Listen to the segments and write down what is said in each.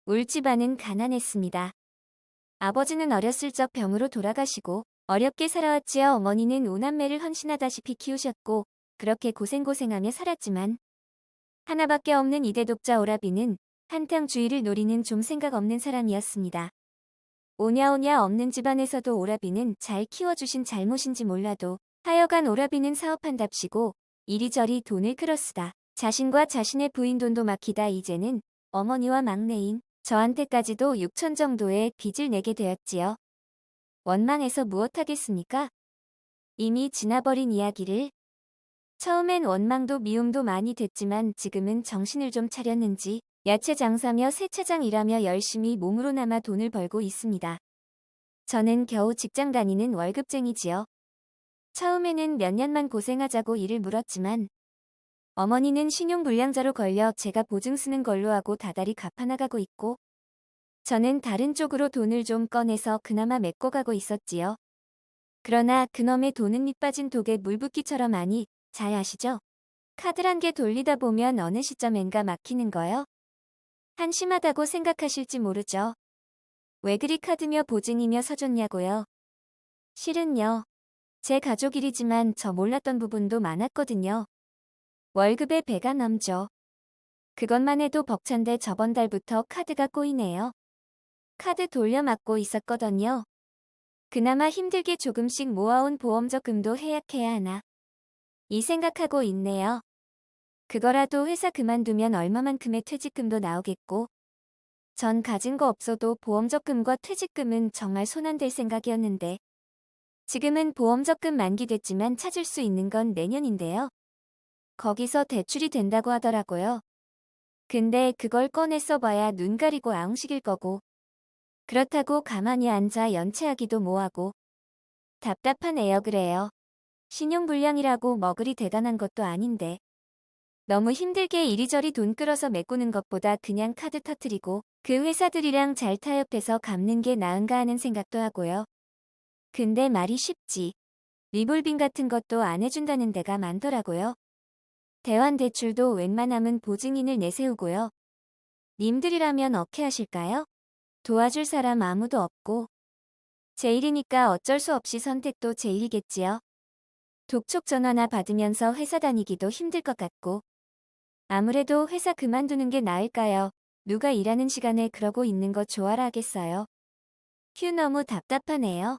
울 집안은 가난했습니다. 아버지는 어렸을 적 병으로 돌아가시고 어렵게 살아왔지요. 어머니는 오남매를 헌신하다시피 키우셨고 그렇게 고생고생하며 살았지만 하나밖에 없는 이대독자 오라비는 한탕 주의를 노리는 좀 생각 없는 사람이었습니다. 오냐오냐 없는 집안에서도 오라비는 잘 키워주신 잘못인지 몰라도 하여간 오라비는 사업한답시고 이리저리 돈을 끌어쓰다 자신과 자신의 부인 돈도 막히다 이제는 어머니와 막내인 저한테까지도 6천 정도의 빚을 내게 되었지요. 원망해서 무엇하겠습니까? 이미 지나버린 이야기를. 처음엔 원망도 미움도 많이 됐지만 지금은 정신을 좀 차렸는지 야채 장사며 세차장 일하며 열심히 몸으로나마 돈을 벌고 있습니다. 저는 겨우 직장 다니는 월급쟁이지요. 처음에는 몇 년만 고생하자고 일을 물었지만 어머니는 신용불량자로 걸려 제가 보증 쓰는 걸로 하고 다달이 갚아나가고 있고 저는 다른 쪽으로 돈을 좀 꺼내서 그나마 메꿔가고 있었지요. 그러나 그놈의 돈은 밑빠진 독에 물붓기처럼 하니 잘 아시죠? 카드 한 개 돌리다 보면 어느 시점엔가 막히는 거요. 한심하다고 생각하실지 모르죠. 왜 그리 카드며 보증이며 서줬냐고요. 실은요. 제 가족 일이지만 저 몰랐던 부분도 많았거든요. 월급에 배가 넘죠. 그것만 해도 벅찬데 저번 달부터 카드가 꼬이네요. 카드 돌려막고 있었거든요. 그나마 힘들게 조금씩 모아온 보험 적금도 해약해야 하나. 이 생각하고 있네요. 그거라도 회사 그만두면 얼마만큼의 퇴직금도 나오겠고 전 가진 거 없어도 보험 적금과 퇴직금은 정말 손 안 댈 생각이었는데 지금은 보험 적금 만기됐지만 찾을 수 있는 건 내년인데요. 거기서 대출이 된다고 하더라고요. 근데 그걸 꺼내 써봐야 눈 가리고 아웅식일 거고 그렇다고 가만히 앉아 연체하기도 뭐하고 답답하네요. 그래요. 신용불량이라고 뭐 그리 대단한 것도 아닌데 너무 힘들게 이리저리 돈 끌어서 메꾸는 것보다 그냥 카드 터트리고 그 회사들이랑 잘 타협해서 갚는 게 나은가 하는 생각도 하고요. 근데 말이 쉽지. 리볼빙 같은 것도 안 해준다는 데가 많더라고요. 대환대출도 웬만하면 보증인을 내세우고요. 님들이라면 어떻게 하실까요? 도와줄 사람 아무도 없고 제 일이니까 어쩔 수 없이 선택도 제 일이겠지요. 독촉 전화나 받으면서 회사 다니기도 힘들 것 같고 아무래도 회사 그만두는 게 나을까요? 누가 일하는 시간에 그러고 있는 거 좋아라 하겠어요? 휴 너무 답답하네요.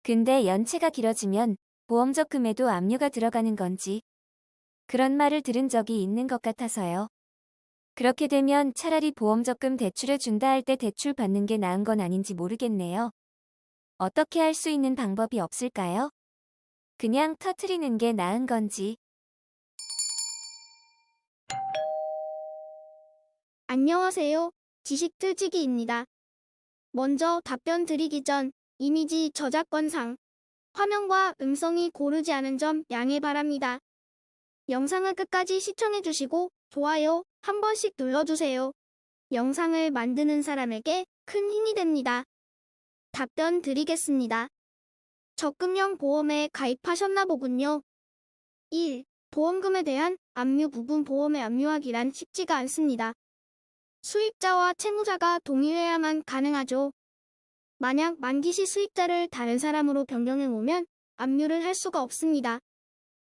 근데 연체가 길어지면 보험 적금에도 압류가 들어가는 건지 그런 말을 들은 적이 있는 것 같아서요. 그렇게 되면 차라리 보험 적금 대출해 준다 할 때 대출 받는 게 나은 건 아닌지 모르겠네요. 어떻게 할 수 있는 방법이 없을까요? 그냥 터트리는 게 나은 건지. 안녕하세요. 지식틀지기입니다. 먼저 답변 드리기 전 이미지 저작권상 화면과 음성이 고르지 않은 점 양해 바랍니다. 영상을 끝까지 시청해주시고 좋아요 한 번씩 눌러주세요. 영상을 만드는 사람에게 큰 힘이 됩니다. 답변 드리겠습니다. 적금형 보험에 가입하셨나 보군요. 1. 보험금에 대한 압류 부분 보험에 압류하기란 쉽지가 않습니다. 수입자와 채무자가 동의해야만 가능하죠. 만약 만기 시 수입자를 다른 사람으로 변경해 놓으면 압류를 할 수가 없습니다.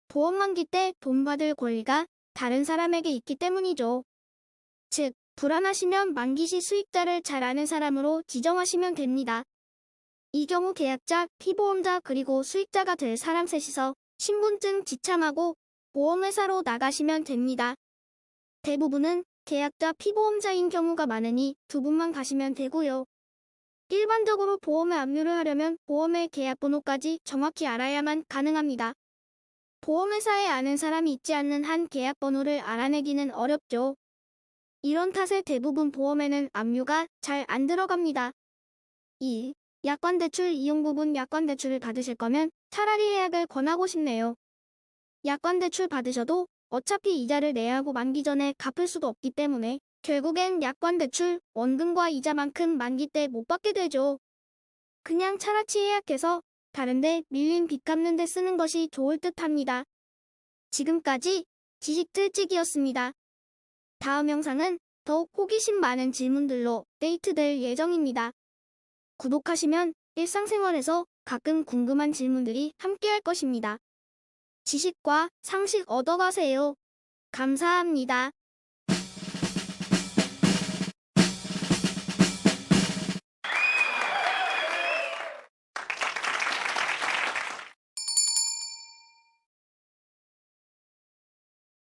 보험 만기 때 돈 받을 권리가 다른 사람에게 있기 때문이죠. 즉, 불안하시면 만기 시 수입자를 잘 아는 사람으로 지정하시면 됩니다. 이 경우 계약자, 피보험자 그리고 수입자가 될 사람 셋이서 신분증 지참하고 보험회사로 나가시면 됩니다. 대부분은 계약자 피보험자인 경우가 많으니 두 분만 가시면 되고요. 일반적으로 보험에 압류를 하려면 보험의 계약번호까지 정확히 알아야만 가능합니다. 보험회사에 아는 사람이 있지 않는 한 계약번호를 알아내기는 어렵죠. 이런 탓에 대부분 보험에는 압류가 잘 안 들어갑니다. 2. 약관대출 이용 부분 약관대출을 받으실 거면 차라리 해약을 권하고 싶네요. 약관대출 받으셔도 어차피 이자를 내야 하고 만기 전에 갚을 수도 없기 때문에 결국엔 약관대출 원금과 이자만큼 만기 때 못 받게 되죠. 그냥 차라리 예약해서 다른데 밀린 빚 갚는 데 쓰는 것이 좋을 듯 합니다. 지금까지 지식틀찌기였습니다. 다음 영상은 더욱 호기심 많은 질문들로 데이트될 예정입니다. 구독하시면 일상생활에서 가끔 궁금한 질문들이 함께할 것입니다. 지식과 상식 얻어가세요. 감사합니다.